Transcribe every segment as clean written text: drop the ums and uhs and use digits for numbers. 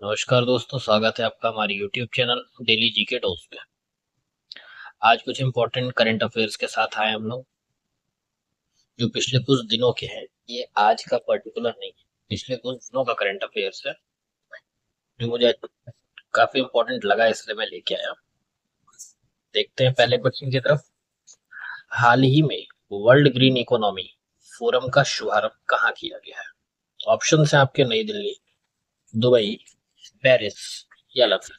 नमस्कार दोस्तों, स्वागत है आपका हमारे YouTube channel daily GK dose पे। आज कुछ इम्पोर्टेंट करंट अफेयर्स के साथ आए हम लोग, जो पिछले कुछ दिनों के हैं। ये आज का पर्टिकुलर नहीं है, पिछले कुछ दिनों का करंट अफेयर्स है जो मुझे काफी इम्पोर्टेंट लगा, इसलिए मैं लेके आया। देखते हैं पहले क्वेश्चन की तरफ। हाल ही में वर्ल्ड ग्रीन इकोनॉमी फोरम का शुभारंभ कहाँ किया गया है? ऑप्शन है आपके नई दिल्ली, दुबई, पेरिस या लंदन।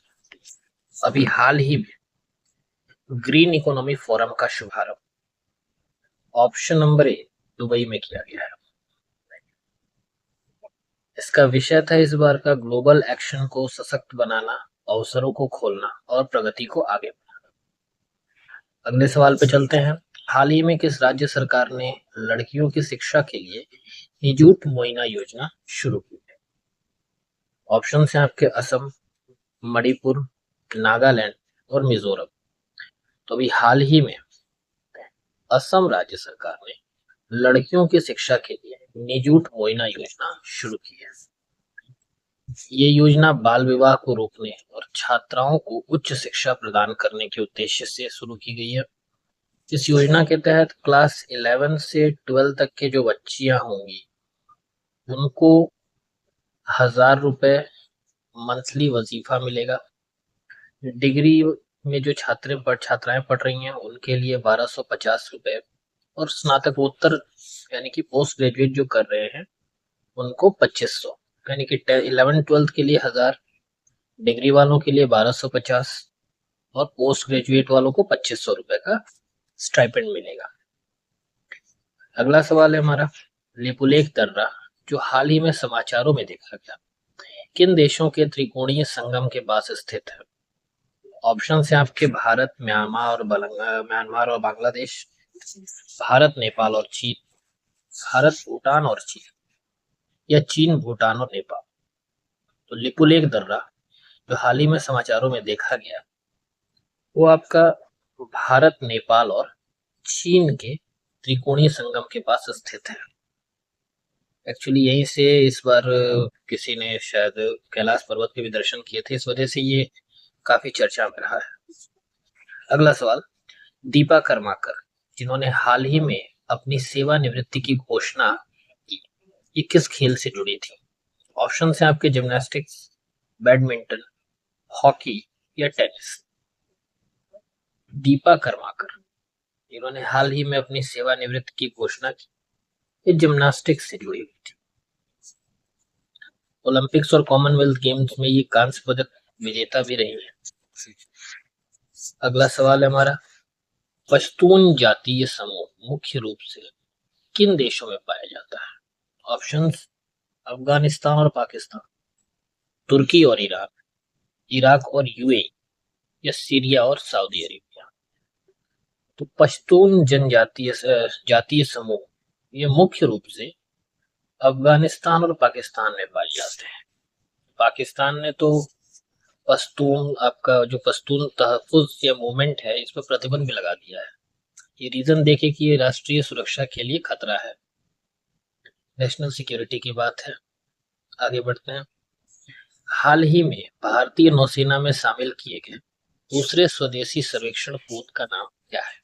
अभी हाल ही में ग्रीन इकोनॉमी फोरम का शुभारंभ ऑप्शन नंबर ए दुबई में किया गया है। इसका विषय था इस बार का ग्लोबल एक्शन को सशक्त बनाना, अवसरों को खोलना और प्रगति को आगे बढ़ाना। अगले सवाल पे चलते हैं। हाल ही में किस राज्य सरकार ने लड़कियों की शिक्षा के लिए निजुत मोइना योजना शुरू की है? ऑप्शन हैं आपके असम, मणिपुर, नागालैंड और मिजोरम। तो अभी हाल ही में असम राज्य सरकार ने लड़कियों की शिक्षा के लिए निजुत मोइना योजना शुरू की है। ये योजना बाल विवाह को रोकने और छात्राओं को उच्च शिक्षा प्रदान करने के उद्देश्य से शुरू की गई है। इस योजना के तहत क्लास 11 से 12 तक के जो बच्चियां होंगी उनको 1,000 रुपए मंथली वजीफा मिलेगा। डिग्री में जो छात्राएं पढ़ रही हैं उनके लिए 1,250 रुपए, और स्नातकोत्तर यानी कि पोस्ट ग्रेजुएट जो कर रहे हैं उनको 2,500, यानी कि 11-12 के लिए 1,000, डिग्री वालों के लिए 1,250 और पोस्ट ग्रेजुएट वालों को 2,500 रुपए का स्टाइपेंड मिलेगा। अगला सवाल है हमारा, लिपुलेख दर्रा जो हाल ही में समाचारों में देखा गया किन देशों के त्रिकोणीय संगम के पास स्थित है? ऑप्शन है आपके भारत, म्यांमार और बांग्लादेश, भारत, नेपाल और चीन, भारत, भूटान और चीन, या चीन, भूटान और नेपाल। तो लिपुलेख दर्रा जो हाल ही में समाचारों में देखा गया वो आपका भारत, नेपाल और चीन के त्रिकोणीय संगम के पास स्थित है। एक्चुअली यहीं से इस बार किसी ने शायद कैलाश पर्वत के भी दर्शन किए थे, इस वजह से ये काफी चर्चा में रहा है। अगला सवाल, दीपा कर्माकर जिन्होंने हाल ही में अपनी सेवानिवृत्ति की घोषणा की, ये किस खेल से जुड़ी थी? ऑप्शन है आपके जिम्नास्टिक्स, बैडमिंटन, हॉकी या टेनिस। दीपा कर्माकर इन्होंने हाल ही में अपनी सेवानिवृत्ति की घोषणा की, ये जिम्नास्टिक्स से जुड़ी हुई थी। ओलंपिक्स और कॉमनवेल्थ गेम्स में ये कांस्य पदक विजेता भी रही है। अगला सवाल है हमारा, पश्तून जातीय समूह मुख्य रूप से किन देशों में पाया जाता है? ऑप्शंस, अफगानिस्तान और पाकिस्तान, तुर्की और ईरान, इराक और यूएई, या सीरिया और सऊदी अरेबिया। तो पश्तून जातीय समूह ये मुख्य रूप से अफगानिस्तान और पाकिस्तान में पाए जाते हैं। पाकिस्तान ने तो पश्तून आपका जो पश्तून तहफ़्फ़ुज़ या मूवमेंट है इस पर प्रतिबंध भी लगा दिया है। ये रीजन देखे कि ये राष्ट्रीय सुरक्षा के लिए खतरा है, नेशनल सिक्योरिटी की बात है। आगे बढ़ते हैं। हाल ही में भारतीय नौसेना में शामिल किए गए दूसरे स्वदेशी सर्वेक्षण पोत का नाम क्या है?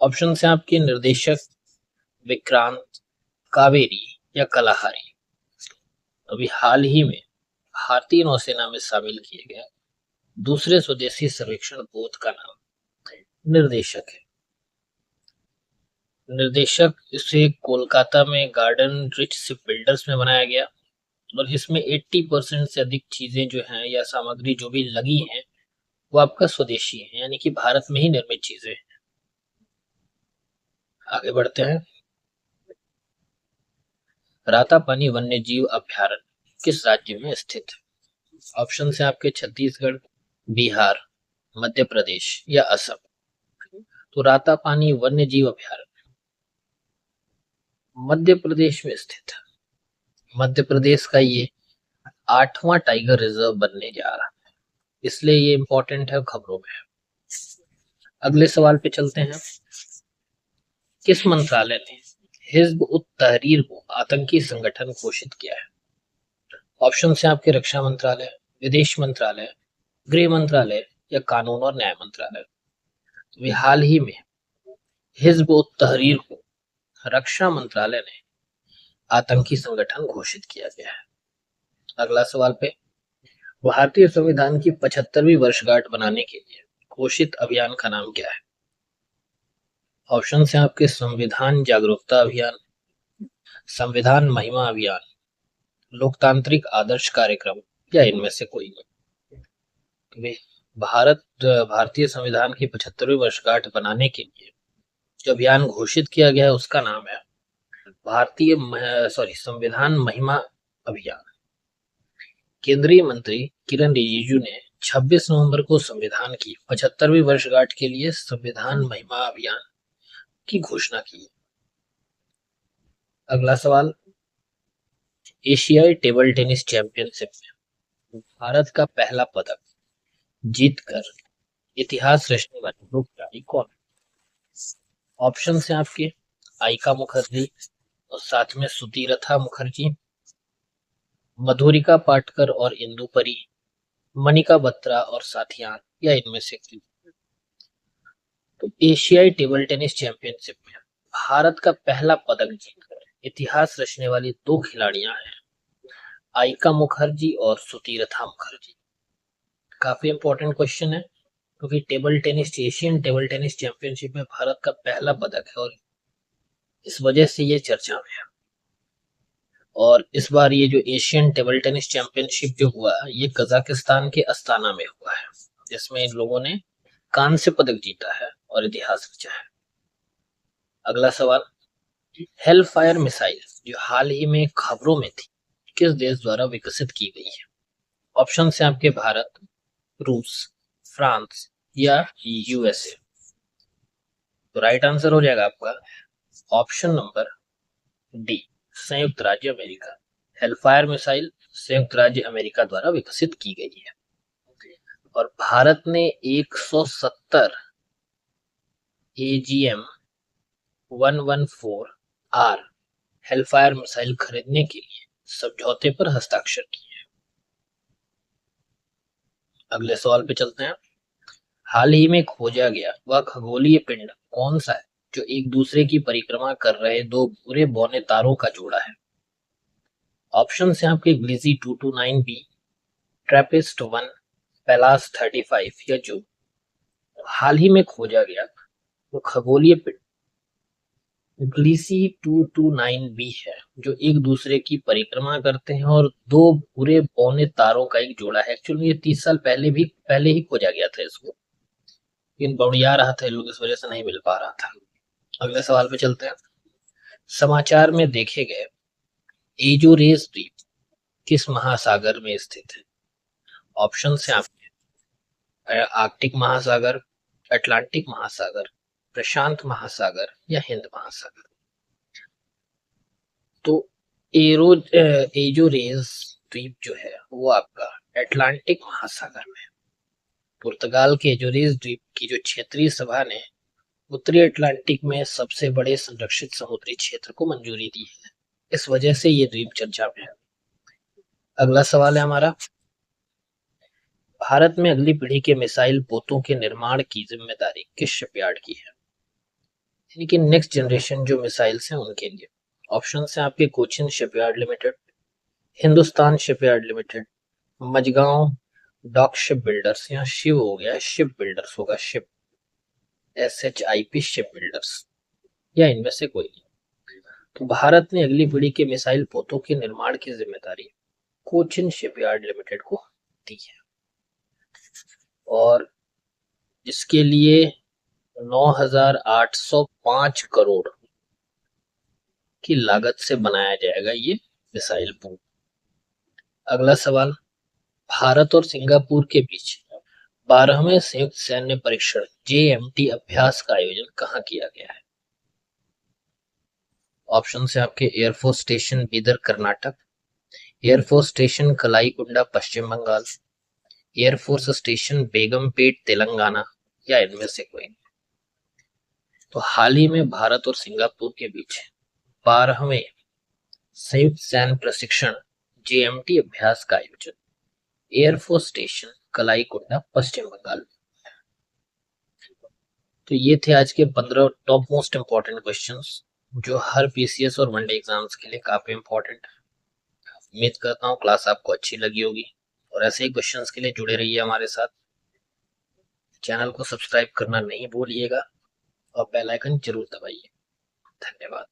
ऑप्शन है आपके निर्देशक, विक्रांत, कावेरी या कलाहारी। अभी हाल ही में भारतीय नौसेना में शामिल किए गए दूसरे स्वदेशी सर्वेक्षण पोत का नाम निर्देशक है। निर्देशक इसे कोलकाता में गार्डन रिच शिप बिल्डर्स में बनाया गया, और इसमें 80% से अधिक चीजें जो हैं या सामग्री जो भी लगी हैं वो आपका स्वदेशी है, यानी कि भारत में ही निर्मित चीजें हैं। आगे बढ़ते हैं। रातापानी वन्य जीव अभ्यारण्य किस राज्य में स्थित है? ऑप्शन है आपके छत्तीसगढ़, बिहार, मध्य प्रदेश या असम। तो रातापानी वन्य जीव अभ्यारण्य मध्य प्रदेश में स्थित है। मध्य प्रदेश का ये 8वां टाइगर रिजर्व बनने जा रहा है, इसलिए ये इंपॉर्टेंट है खबरों में। अगले सवाल पे चलते हैं। किस मंत्रालय ने हिज्ब उत तहरीर को आतंकी संगठन घोषित किया है? ऑप्शन है आपके रक्षा मंत्रालय, विदेश मंत्रालय, गृह मंत्रालय या कानून और न्याय मंत्रालय। तो हाल ही में हिजब उत तहरीर को रक्षा मंत्रालय ने आतंकी संगठन घोषित किया गया है। अगला सवाल पे, भारतीय संविधान की 75वीं वर्षगांठ बनाने के लिए घोषित अभियान का नाम क्या है? ऑप्शन है आपके संविधान जागरूकता अभियान, संविधान महिमा अभियान, लोकतांत्रिक आदर्श कार्यक्रम या इनमें से कोई नहीं। भारतीय संविधान की 75वीं वर्षगांठ बनाने के लिए जो अभियान घोषित किया गया है उसका नाम है संविधान महिमा अभियान। केंद्रीय मंत्री किरण रिजिजू ने 26 नवंबर को संविधान की 75वीं वर्षगांठ के लिए संविधान महिमा अभियान की घोषणा की। अगला सवाल, एशियाई टेबल टेनिस चैंपियनशिप में भारत का पहला पदक जीतकर इतिहास रचने वाली ग्रुप खिलाड़ी कौन? ऑप्शन है आपके आइका मुखर्जी और साथ में सुतीरथा मुखर्जी, मधुरिका पाटकर और इंदुपरी, मनिका बत्रा और साथियान या इनमें से कोई। तो एशियाई टेबल टेनिस चैंपियनशिप में भारत का पहला पदक जीतकर इतिहास रचने वाली दो खिलाड़ियां हैं, आइका मुखर्जी और सुतीरथा मुखर्जी। काफी इंपॉर्टेंट क्वेश्चन है क्योंकि एशियन टेबल टेनिस चैंपियनशिप में भारत का पहला पदक है और इस वजह से ये चर्चा में है। और इस बार ये जो एशियन टेबल टेनिस चैंपियनशिप जो हुआ ये कजाकिस्तान के अस्ताना में हुआ है, जिसमें इन लोगों ने कांस्य पदक जीता है और इतिहास रचा है। अगला सवाल, हेलफायर मिसाइल जो हाल ही में खबरों में थी किस देश द्वारा विकसित की गई है? ऑप्शन है आपके भारत, रूस, फ्रांस या यूएसए। तो राइट आंसर हो जाएगा आपका ऑप्शन नंबर डी, संयुक्त राज्य अमेरिका। हेलफायर मिसाइल संयुक्त राज्य अमेरिका द्वारा विकसित की गई है और भारत ने 170 AGM 114R हेलफायर मिसाइल खरीदने के लिए समझौते पर हस्ताक्षर किए हैं। अगले सवाल पे चलते हैं। हाल ही में खोजा गया वह खगोलीय पिंड कौन सा है जो एक दूसरे की परिक्रमा कर रहे दो पूरे बौने तारों का जोड़ा है? ऑप्शन है आपके ग्लिजी 229b, ट्रैपिस्ट 1, पेलास 35 या जो। हाल ही में खोजा गया वो खगोलीय पिंड ग्लिसी 229b है जो एक दूसरे की परिक्रमा करते हैं और दो पूरे पौने तारों का एक जोड़ा है। एक्चुअली ये 30 साल पहले ही खोजा गया था इसको, लेकिन बढ़िया रहा था, लोग इस वजह से नहीं मिल पा रहा था। अगले सवाल पे चलते हैं। समाचार में देखे गए एजोरेस द्वीप किस महासागर में स्थित है? ऑप्शन है आपके आर्कटिक महासागर, अटलांटिक महासागर, प्रशांत महासागर या हिंद महासागर। तो एजोरेस द्वीप जो है वो आपका अटलांटिक महासागर में। पुर्तगाल के एजोरेस द्वीप की जो क्षेत्रीय सभा ने उत्तरी अटलांटिक में सबसे बड़े संरक्षित समुद्री क्षेत्र को मंजूरी दी है, इस वजह से ये द्वीप चर्चा में है। अगला सवाल है हमारा, भारत में अगली पीढ़ी के मिसाइल पोतों के निर्माण की जिम्मेदारी किस शिपयार्ड की है? यानी कि नेक्स्ट जनरेशन जो मिसाइल्स हैं उनके लिए। ऑप्शन है आपके Cochin shipyard limited, Hindustan shipyard limited, Mazagon dock ship builders या शिव हो गया शिप बिल्डर्स होगा, शिप SHIP शिप बिल्डर्स या इनमें से कोई नहीं। तो भारत ने अगली पीढ़ी के मिसाइल पोतों के निर्माण की जिम्मेदारी कोचिन शिपयार्ड लिमिटेड को दी है और इसके लिए 9,805 करोड़ की लागत से बनाया जाएगा ये मिसाइल पोत। अगला सवाल, भारत और सिंगापुर के बीच 12वें संयुक्त सैन्य परीक्षण JMT अभ्यास का आयोजन कहाँ किया गया है? ऑप्शन है आपके air force station Bidar Karnataka, air force station Kalaikunda Paschim Bangal, air force station Begumpet Telangana या इनमें से कोई। तो हाल ही में भारत और सिंगापुर के बीच 12वें संयुक्त सैन्य प्रशिक्षण JMT अभ्यास का आयोजन? एयरफोर्स स्टेशन कलाईकुंडा, पश्चिम बंगाल में। तो ये थे आज के 15 टॉप मोस्ट इंपॉर्टेंट क्वेश्चंस जो हर पीसीएस और वनडे एग्जाम्स के लिए काफी इंपॉर्टेंट है। उम्मीद करता हूँ क्लास आपको अच्छी लगी होगी और ऐसे ही क्वेश्चंस के लिए जुड़े रहिए हमारे साथ। चैनल को सब्सक्राइब करना नहीं भूलिएगा और बेल आइकन जरूर दबाइए। धन्यवाद।